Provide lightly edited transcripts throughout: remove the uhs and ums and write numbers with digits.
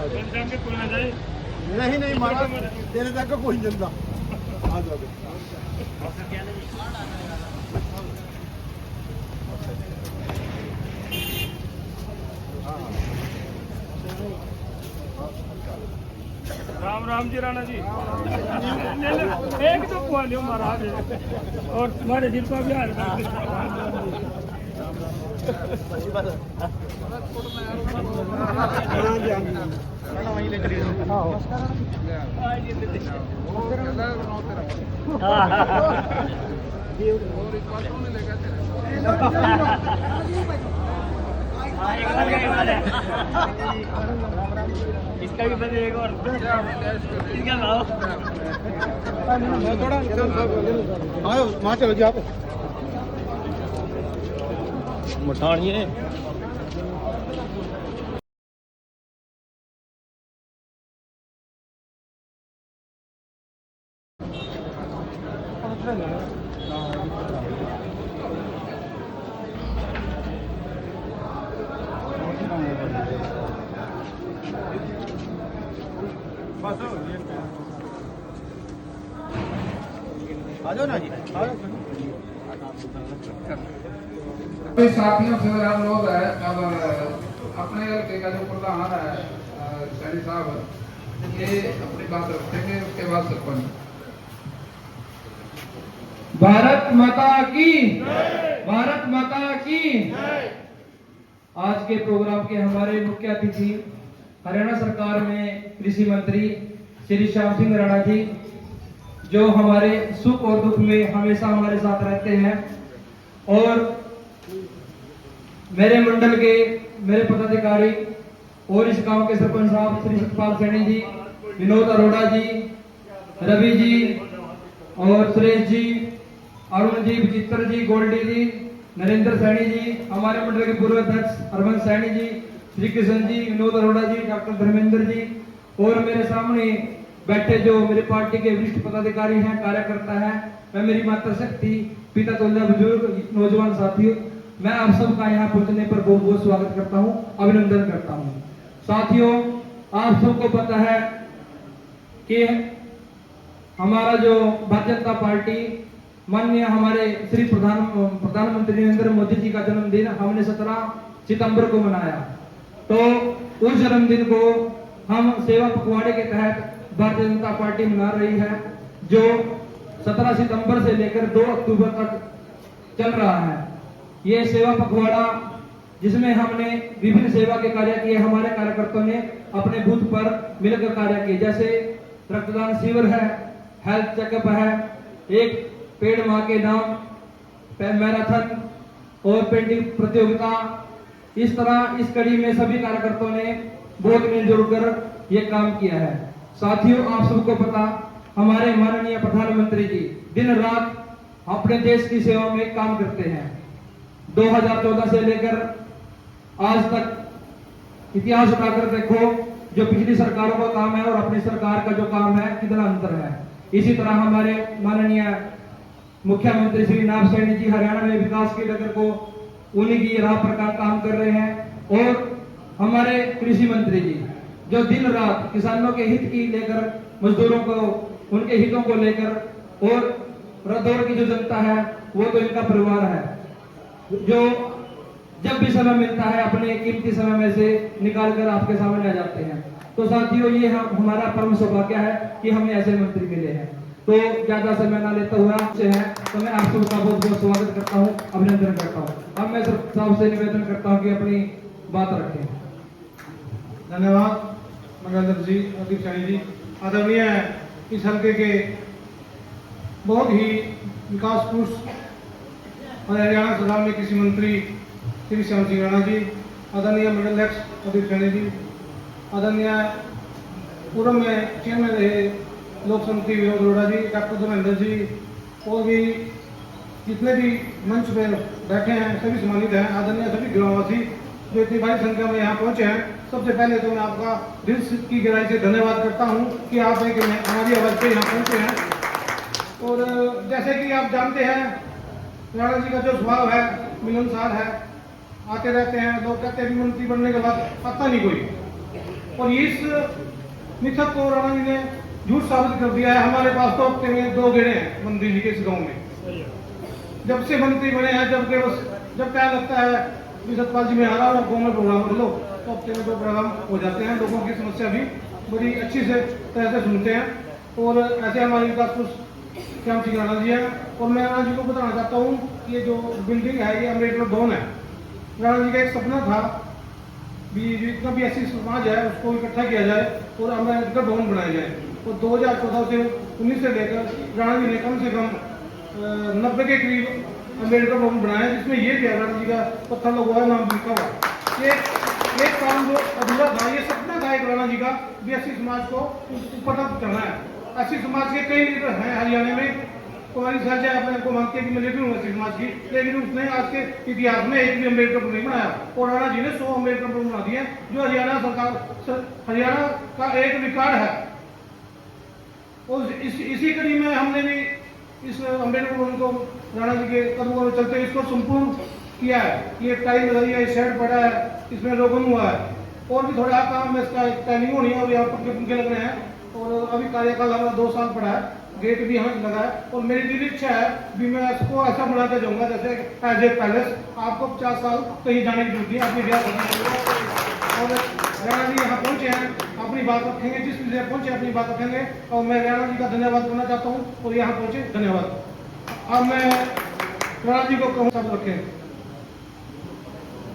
नहीं नहीं मारा तेरे तक कोई जल्दा आ जाओ। राम राम जी राणा जी। एक तो कुआ लियो महाराज और तुम्हारे दिल का भी हाल इसका भी बने एक और इसका लाओ थोड़ा आओ वहाँ चलो जी आप मुठानिए। आ जाओ ना जी साथियों से हम लोग है अब अपने हल्के का जो प्रधान है सैनी साहब ये अपनी बात रखेंगे, उसके बाद सरपंच। भारत माता की, भारत माता की। आज के प्रोग्राम के हमारे मुख्य अतिथि हरियाणा सरकार में कृषि मंत्री श्री श्याम सिंह राणा जी, जो हमारे सुख और दुख में हमेशा हमारे साथ रहते हैं, और मेरे मंडल के मेरे पदाधिकारी और इस गांव के सरपंच साहब श्री सतपाल सैनी जी, विनोद अरोड़ा जी, रवि जी और सुरेश जी, अरुण जी, विचित्र जी, गोल्डी जी, नरेंद्र सैनी जी, हमारे मंडल के पूर्व अध्यक्ष हरवंश सैनी जी, श्री कृष्ण जी, विनोद अरोड़ा जी, डॉक्टर धर्मेंद्र जी, और मेरे सामने बैठे जो मेरी पार्टी के वरिष्ठ पदाधिकारी हैं, कार्यकर्ता हैं, मैं मेरी माता शक्ति, पिता तुल्य बुजुर्ग, नौजवान साथियों, मैं आप सबका यहाँ पहुंचने पर बहुत बहुत स्वागत करता हूँ, अभिनंदन करता हूँ। साथियों, आप सबको पता है कि हमारा जो भारतीय जनता पार्टी माननीय हमारे श्री प्रधानमंत्री नरेंद्र मोदी जी का जन्मदिन हमने 17 सितंबर को मनाया। तो उस जन्मदिन को हम सेवा पखवाड़े के तहत भारतीय जनता पार्टी मना रही है, जो 17 सितंबर से लेकर 2 अक्टूबर तक चल रहा है। ये सेवा पखवाड़ा जिसमें हमने विभिन्न सेवा के कार्य किए, हमारे कार्यकर्ताओं ने अपने बूथ पर मिलकर कार्य किए, जैसे रक्तदान शिविर है, हेल्थ चेकअप है, एक पेड़ मां के नाम मैराथन और पेंटिंग प्रतियोगिता। इस तरह इस कड़ी में सभी कार्यकर्ताओं ने बहुत मिलजुल कर ये काम किया है। साथियों, आप सबको पता हमारे माननीय प्रधानमंत्री जी दिन रात अपने देश की सेवा में काम करते हैं। 2014 से लेकर आज तक इतिहास उठाकर देखो, जो पिछली सरकारों का काम है और अपनी सरकार का जो काम है कितना अंतर है। इसी तरह हमारे माननीय मुख्यमंत्री श्री नाथ सैनी जी हरियाणा में विकास की डगर को उन्हीं की राह पर काम कर रहे हैं, और हमारे कृषि मंत्री जी जो दिन रात किसानों के हित की लेकर, मजदूरों को उनके हितों को लेकर, और रदौर की जो जनता है वो तो इनका परिवार है, जो जब भी समय मिलता है अपने कीमती समय में से निकाल कर आपके सामने आ जाते हैं। तो साथियों, ये हमारा परम सौभाग्य है कि हमें ऐसे मंत्री मिले हैं। तो ज्यादा समय ना लेते हुए आपसे है, तो मैं आप सबका बहुत बहुत स्वागत करता हूँ, अभिनंदन करता हूँ। अब मैं साहब से निवेदन करता हूँ कि अपनी बात रखें। धन्यवाद मंगलदर जी, अदीप सैनी जी। आदरणीय इस हल्के के बहुत ही विकास पुरुष और हरियाणा सरकार में कृषि मंत्री श्री श्याम सिंह राणा जी, आदरणीय मंडल अध्यक्ष अदीप सैनी जी, आदरणीय पूर्व में चेयरमैन रहे लोक समिति विनोद अरोड़ा जी, डॉक्टर धर्मेंद्र जी, और भी जितने भी मंच पे बैठे हैं सभी सम्मानित हैं। आदरणीय सभी ग्रामवासी जो इतनी भारी संख्या में यहाँ पहुंचे हैं, सबसे पहले तो मैं आपका दिल की गहराई से धन्यवाद करता हूँ कि आप हमारी आवाज़ पे यहाँ पहुंचे हैं। और जैसे कि आप जानते हैं, राणा जी का जो स्वभाव है मिलनसार है, आते रहते हैं। लोग कहते हैं मंत्री बनने के बाद पता नहीं कोई, और इस मिथक को राणा जी ने झूठ साबित कर दिया है। हमारे पास तो हफ्ते में 2 गेड़े हैं मंदिर जी के इस गाँव में, जब से मंत्री बने हैं, जब क्या लगता है कि सतपाल जी में आ रहा हूँ गाँव में प्रोग्राम कर लो, तो हफ्ते में 2 प्रोग्राम हो जाते हैं। लोगों की समस्या भी बड़ी अच्छी से तरह से सुनते हैं। और ऐसे हमारे विकास पुरुष श्याम सिंह राणा जी हैं। और मैं राणा जी को बताना चाहता हूँ कि ये जो बिल्डिंग है ये अम्बेडकर भवन है। राणा जी का एक सपना था भी जितना भी ऐसी समाज है उसको इकट्ठा किया जाए और अम्बेडकर भवन बनाया जाए। और 2014 से 19 से लेकर राणा जी ने कम से कम 90 के करीब अम्बेडकर भवन बनाया, जिसमें ये भी राणा जी का पत्थर लगा हुआ, नाम लिखा हुआ। ये काम जो अधूरा था, ये सपना था एक राणा जी का भी ऐसी समाज को ऊपर तक करना है। ऐसी समाज के कई लीडर हैं हरियाणा में। कुमारी सहजा अपने को मानती है कि मैं लीडर हूँ ऐसी समाज की, लेकिन उसने आज के इतिहास में एक भी अम्बेडकर भवन नहीं बनाया। और राणा जी ने 100 अम्बेडकर भवन बना दिए, जो हरियाणा का एक रिकॉर्ड है। और इसी कड़ी में हमने भी इस अम्बेडकर भवन को राणा जी के कदमों में चलते इसको संपूर्ण किया है। ये टाइल लगाई है, शेड पड़ा है, इसमें रोगन हुआ है, और भी थोड़ा काम में इसका टाइमिंग होनी है। और यहाँ पर पंखे लग रहे हैं, और अभी कार्यकाल हमारा 2 साल पड़ा है, गेट भी हमें लगा है। और मेरी दिल इच्छा है भी मैं इसको ऐसा बनाते जाऊंगा जैसे एज ए पैलेस। आपको 50 साल कहीं जाने की जरूरत नहीं, अपनी ब्याह करना। और राणा जी यहाँ पहुंचे हैं, अपनी बात रखेंगे, जिस विषय पहुंचे अपनी बात रखेंगे। और मैं राणा जी का धन्यवाद करना चाहता हूँ, और यहाँ पहुंचे धन्यवाद। अब मैं राणा जी को कहूँ सब रखें।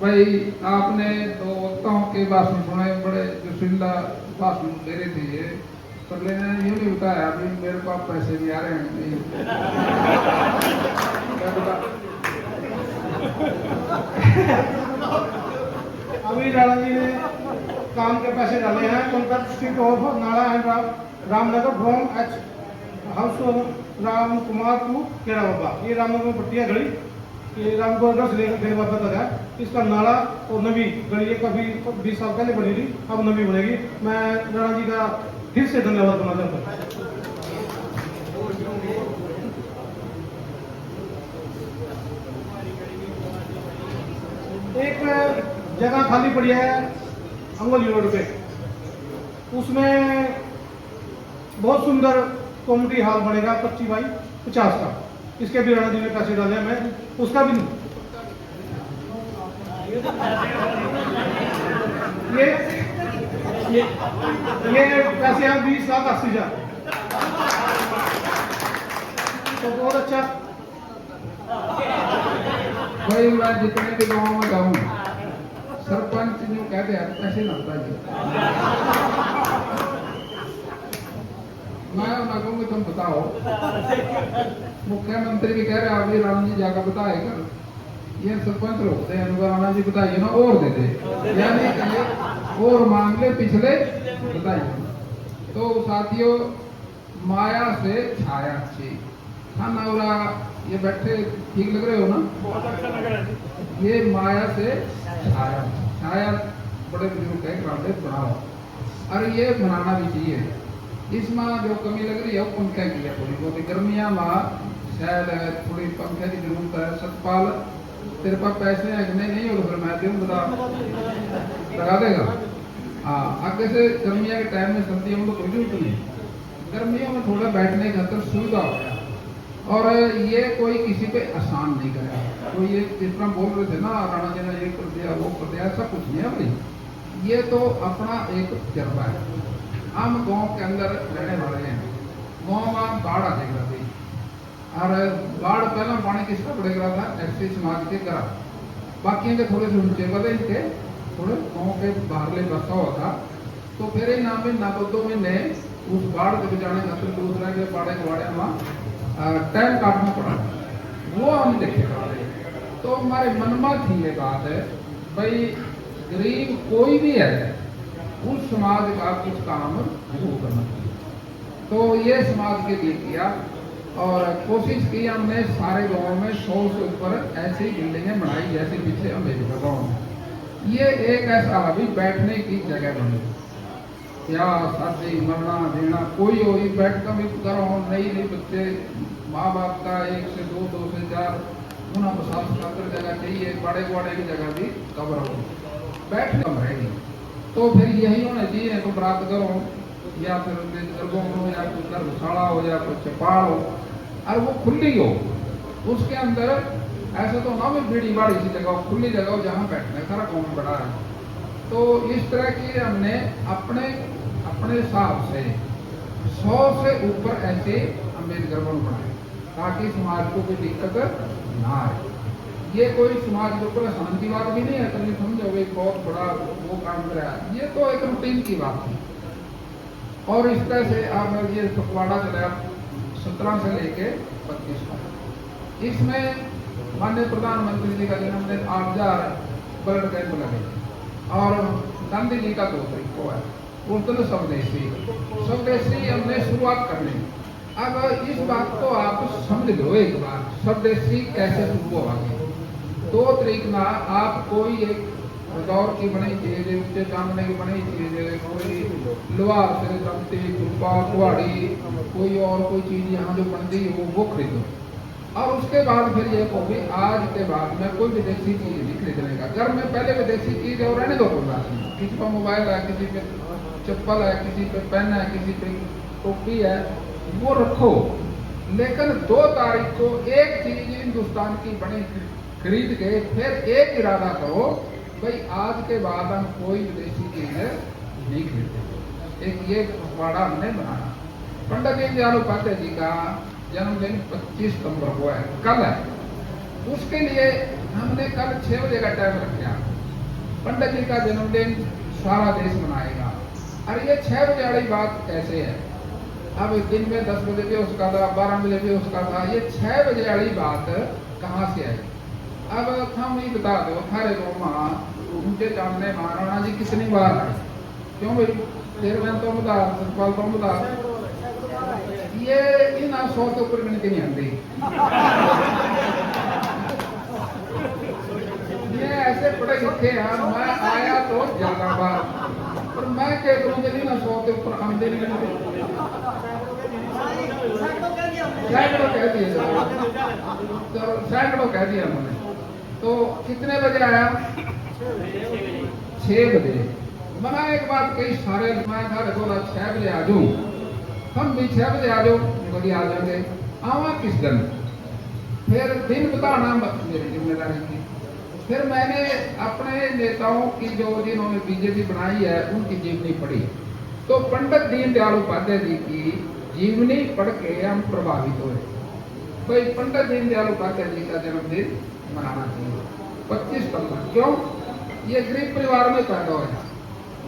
भाई आपने 2 वक्ताओं के भाषण सुने, बड़े जोशीला भाषण दे रहे थे ये, पर लेने ये नहीं बताया अभी मेरे पास पैसे भी आ रहे हैं नहीं। अभी राणा जी ने काम के पैसे डाले हैं। कॉन्ट्रैक्ट स्ट्रीट ऑफ नाला and Ramnagar from H house Ram Kumar to Kera Baba. ये रामनगर में पट्टिया गली, ये रामपुर से लेकर केरा बाबा तक है। इसका नाला और नवी गली ये कभी 20 साल पहले बनी थी, अब नवी बनेगी। मैं राणा जी का फिर से धन्यवाद करना चाहता हूँ। एक जगह खाली पड़ी है अंगोली रोड पे, उसमें बहुत सुंदर कॉमेडी हॉल बनेगा 25 बाई 50 का। इसके भी राणा जी ने पैसे डाले हैं, मैं उसका भी ये पैसे हैं 20 लाख 80 हजार। तो बहुत अच्छा। भाई मैं जितने भी गाँव में जाऊँ सरपंच जो कहते हैं पैसे लगता है, मैं ना कहूँगी तुम बताओ। मुख्यमंत्री भी कह रहे हैं अभी राणा जी जाकर बताएगा, ये सरपंच रोकते हैं राणा जी बताइए ना और दे दे, यानी कि और मांग ले पिछले बताइए। तो साथियों, माया से छाया अच्छी खाना और ये बैठे ठीक लग रहे हो ना, बहुत अच्छा लग रहा है। ये माया से छाया छाया बड़े बुजुर्ग है ग्राउंड बनाओ, और ये बनाना भी चाहिए। इसमें जो कमी लग रही है वो पंखे की है, थोड़ी बहुत गर्मियाँ में शायद थोड़ी पंखे की जरूरत है। सतपाल तेरे पास पैसे हैं कि नहीं हो तो फिर मैं दूँ, बता लगा देगा। हाँ, आगे से गर्मियों के टाइम में सर्दियों में तो कोई जरूरत नहीं, गर्मियों में थोड़ा बैठने की खातर सुविधा हो गया। और ये कोई किसी पे आसान नहीं करेगा। तो ये जिस तरह बोल रहे थे ना राणा जी ने ये कर दिया वो कर दिया, ऐसा कुछ नहीं है भाई। ये तो अपना एक तजर्बा है। हम गांव के अंदर रहने वाले हैं, गांव में बाढ़ आ जाएगा थी, और बाढ़ पहला पानी किसका पड़ेगा था, एससी समाज के घर। बाकी के थोड़े से ऊंचे बदे इनके थोड़े गाँव के बाहरले बसा हुआ था। तो फिर ना भी ना 2 महीने उस बाढ़ के बचाने का दूसरा के बाड़े गुआड़े में टाइम काटना पड़ा, वो हम देखेगा। तो हमारे मन में थी ये बात है भाई, गरीब कोई भी है उस समाज का कुछ काम जरूर करना चाहिए। तो ये समाज के लिए किया और कोशिश की हमने सारे गाँव में 100 से ऊपर ऐसी बिल्डिंगें बनाई जैसे पीछे अम्बेडकर गाँव में। ये एक ऐसा अभी बैठने की जगह बनी, या शादी मरना देना कोई हो बैठ कर भी करो, नई नई बच्चे माँ बाप का 1 से 2 2 से 4 उन्हें साफ सुथरा जगह चाहिए, बड़े बड़े की जगह भी कवर हो बैठ कम रहेगी। तो फिर यही होना चाहिए, तो प्राप्त करो या फिर गर्भों हो या कोई गर्भशाला हो या कोई चपाल हो और वो खुली हो, उसके अंदर ऐसा तो ना भी बड़ी बड़ी सी जगह खुली जगह हो जहाँ बैठने सारा कौन बड़ा है। तो इस तरह की हमने अपने अपने हिसाब से 100 से ऊपर ऐसे अम्बेडकर भवन बनाए ताकि समाज को कोई दिक्कत ना आए। ये कोई समाज के ऊपर आसान की बात भी नहीं है, कभी समझो भाई बहुत बड़ा वो काम कराया, ये तो एक रूटीन की बात थी। और इस तरह से अब ये पखवाड़ा चला 17 से लेके 25 तक। इसमें माननीय प्रधानमंत्री जी का जन्मदिन 8000 ब्लड कैंप लगे और गांधी जी का 2 तारीख को है उस दिन स्वदेशी हमने शुरुआत करनी। अब इस बात को आप समझ लो एक बार, स्वदेशी कैसे शुरू हुआ। 2 तारीख ना आप कोई एक दौर की बनी चीज, ऊंचे चांदने की बनी चीज, कोई लोहार से जमती कुप्पा कुहाड़ी कोई और कोई चीज यहाँ जो बनती है वो खरीदो। और उसके बाद फिर ये को भी आज के बाद में कोई विदेशी चीज नहीं खरीदने का। घर में पहले विदेशी चीज है और रहने दो, कोई बात नहीं। किसी पर मोबाइल है, किसी पे चप्पल है, किसी पे पेन है, किसी पे टोपी है, वो रखो। लेकिन 2 तारीख को एक चीज हिंदुस्तान की बनी खरीद के फिर एक इरादा करो भाई आज के बाद हम कोई विदेशी चीज नहीं खरीदते। एक ये पखवाड़ा हमने बनाया। पंडित दीनदयाल उपाध्याय जी का जन्मदिन 25 सितंबर को है, कल है। उसके लिए हमने कल 6 बजे का टाइम रखा। पंडित जी का जन्मदिन सारा देश मनाएगा। और ये 6 बजे वाली बात कैसे है? अब दिन में 10 बजे भी उसका था, 12 बजे भी उसका था, ये 6 बजे वाली बात कहाँ से आई? अब हम ही बता दो थारे को माँ उनके जानने महाराणा जी कितनी बार आए? क्यों भाई 13 तो बता, सतपाल तो बता, ये इन 100 के ऊपर गिनती नहीं आती। ये ऐसे पढ़े लिखे हैं, मैं आया तो ज्यादा बार, पर मैं कह दूँ कि ना 100 के ऊपर आमदे नहीं गिनती। सैकड़ों कह दिए, तो सैकड़ों कह दिया उन्होंने। तो कितने बजे आया? 6 बजे। मना एक बात कही सारे, मैं घर बोला 6 बजे आ जाऊं, हम भी 6 बजे आ जाओ, बोली आ जाएंगे। आवा किस दिन? फिर दिन बताना मेरी जिम्मेदारी की। फिर मैंने अपने नेताओं की जो जिन्होंने बीजेपी बनाई है उनकी जीवनी पढ़ी। तो पंडित दीनदयाल उपाध्याय जी की जीवनी पढ़ के हम प्रभावित हुए। भाई पंडित दीनदयाल उपाध्याय जी का जन्मदिन मनाना चाहिए 25 सितंबर। क्यों? ये गरीब परिवार में पैदा हुआ,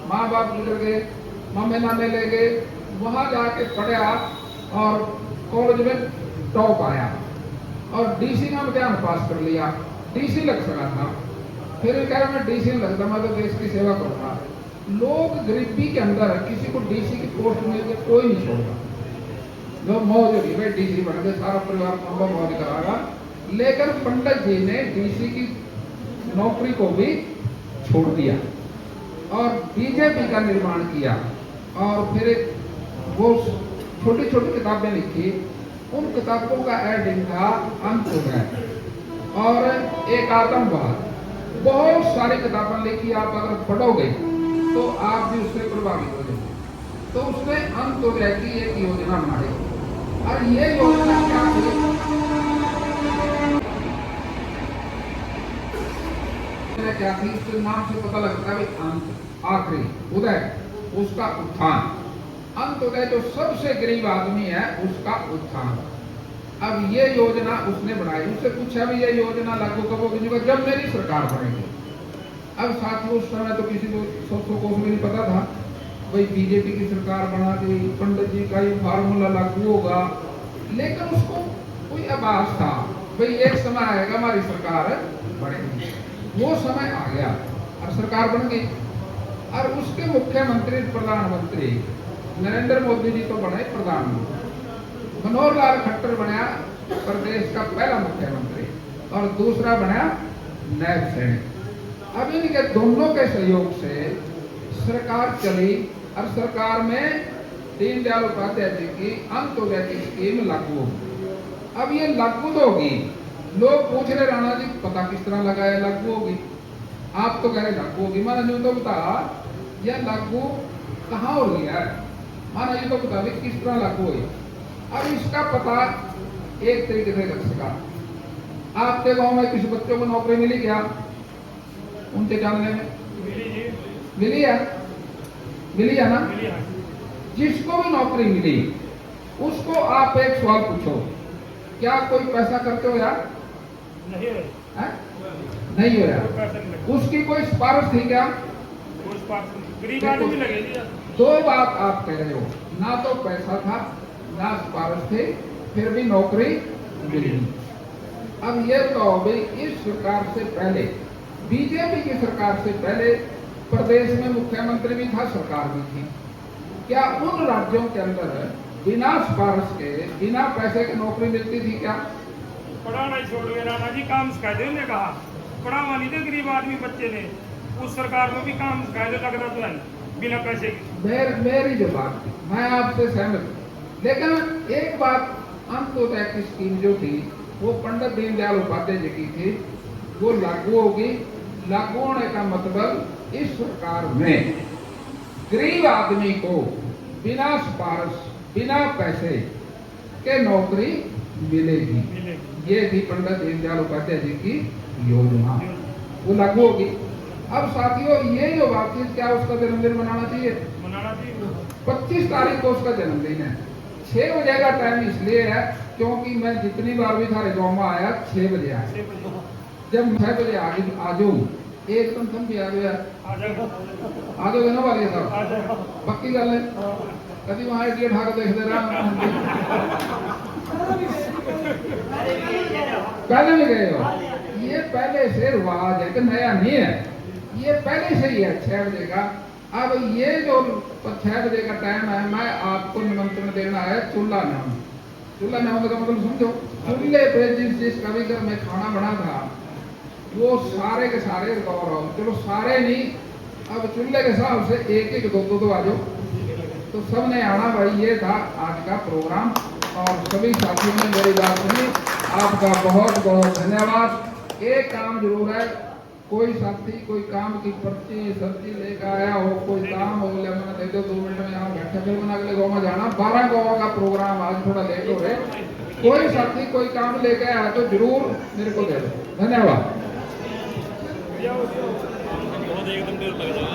माँ बाप गुजर गए, मम्मी नाने ले गए, वहां जाके पढ़ा और कॉलेज में टॉप आया और डीसी का इम्तिहान पास कर लिया। डीसी लग सका था, फिर कह रहा मैं डीसी नहीं लगता, मैं तो देश की सेवा करूंगा। लोग गरीबी के अंदर किसी को डीसी की पोस्ट मिल गई कोई नहीं छोड़ता, जो मौज होगी भाई डीसी बन गए, सारा परिवार को मौज कराएगा। लेकिन पंडित जी ने डीसी की नौकरी को भी छोड़ दिया और बीजेपी का निर्माण किया। और फिर वो छोटी छोटी किताबें लिखी, उन किताबों का एडिंग था अंत्योदय और एक आतंकवाद, बहुत सारी किताबें लिखी। आप अगर पढ़ोगे तो आप भी उससे प्रभावित हो जाएंगे। तो उसने अंत्योदय की एक योजना बनाई और ये योजना क्या थी? क्या थी? इसके नाम से पता लगता है अंत, आखिरी, उदय, उसका उत्थान। अंत्योदय जो सबसे गरीब आदमी है उसका उत्थान। अब ये योजना उसने बनाई। उससे पूछा भी ये योजना लागू कब होगी? जब मेरी सरकार बनेगी। अब साथियों उस समय तो किसी को 100 को नहीं पता था भाई बीजेपी की सरकार बना दी, पंडित जी का ये फार्मूला लागू होगा। लेकिन उसको कोई आभास था भाई एक समय आएगा हमारी सरकार बनेगी। वो समय आ गया और सरकार बन गई। और उसके मुख्यमंत्री प्रधानमंत्री नरेंद्र मोदी जी तो बने प्रधानमंत्री, मनोहर लाल खट्टर बना प्रदेश का पहला मुख्यमंत्री और दूसरा बना नायब सैनिक। अब इनके दोनों के सहयोग से सरकार चली और सरकार में दीनदयाल उपाध्याय जी की अंत्योदय की स्कीम लागू होगी। अब ये लागू तो होगी, लोग पूछ रहे राणा जी पता किस तरह लगाया लागू होगी? आप तो कह रहे लागू होगी, मैंने जो तो बता यह लागू कहाँ हो रही है, माना ये तो बता दें किस तरह लागू हुई। अब इसका पता एक तरीके से लग सका। आपके गांव में किसी बच्चों को नौकरी मिली क्या? उनके जानने में मिली है ना? जिसको भी नौकरी मिली उसको आप एक सवाल पूछो, क्या कोई पैसा करते हो यार? नहीं है, नहीं हो यार। पैसा नहीं लगा, उसकी कोई सिफारिश थी क्या? कोई स्पार्क नहीं। गरीब आदमी लगेगी। दो बात आप कह रहे हो, ना तो पैसा था ना सिफारिश थे, फिर भी नौकरी मिली। अब ये तो भाई इस सरकार से पहले, बीजेपी की सरकार से पहले प्रदेश में मुख्यमंत्री भी था, सरकार भी थी। क्या उन राज्यों के अंदर बिना सिफारिश के, बिना पैसे की नौकरी मिलती थी क्या? पढ़ाना ही छोड़ गए राणा जी, काम सिखाए थे। उन्होंने कहा पढ़ावा नहीं थे गरीब आदमी बच्चे ने, उस सरकार में भी काम सिखाए थे, लगना तो है बिना पैसे की। मेरी जो बात थी मैं आपसे सहमत हूँ, लेकिन एक बात अंत्योदय की स्कीम जो थी वो पंडित दीनदयाल उपाध्याय जी की थी, वो लागू होगी। लागू होने का मतलब इस सरकार में गरीब आदमी को बिना सिफारिश, बिना पैसे के नौकरी मिलेगी। ये थी पंडित दीनदयाल उपाध्याय जी की योजना, वो लागू होगी। अब साथियों ये जो बात थी, क्या उसका जन्मदिन मनाना चाहिए? मनाना चाहिए। 25 तारीख को उसका जन्मदिन है। 6 बजे का टाइम इसलिए है क्योंकि मैं जितनी बार भी थारे गाँव में आया 6 बजे आया। जब 6 बजे आ जाऊँ एक तुम भी आ गया, आ जाओगे ना वाले साहब? जाएगा। पक्की गल है। कभी वहां इडली उठा के देखते रहा, पहले भी गए हो? ये पहले से रिवाज है कि नया नहीं है, ये पहले से ही है 6 बजे का। अब ये जो 6 बजे का टाइम है, मैं आपको निमंत्रण देना है चूल्हा नाम। चूल्हा नाम का मतलब समझो, चूल्हे पे जिस कभी घर में खाना बना था वो सारे के सारे गौरव, चलो सारे नहीं, अब चूल्हे के हिसाब से एक दो आ जाओ, तो सबने आना भाई। ये था आज का प्रोग्राम और सभी साथियों ने मेरी बात सुनी, आपका बहुत बहुत धन्यवाद। एक काम जरूर है, कोई साथी कोई काम की पर्ची सब्जी लेकर आया हो, कोई काम हो, ले मैंने दे दो 2 मिनट में यहाँ बैठे, फिर मैंने अगले गाँव में जाना। 12 गाँव का प्रोग्राम आज थोड़ा लेट हो रहे। कोई साथी कोई काम लेके आया तो जरूर मेरे को दे दो। धन्यवाद। बहुत एकदम देर लग जाएगा।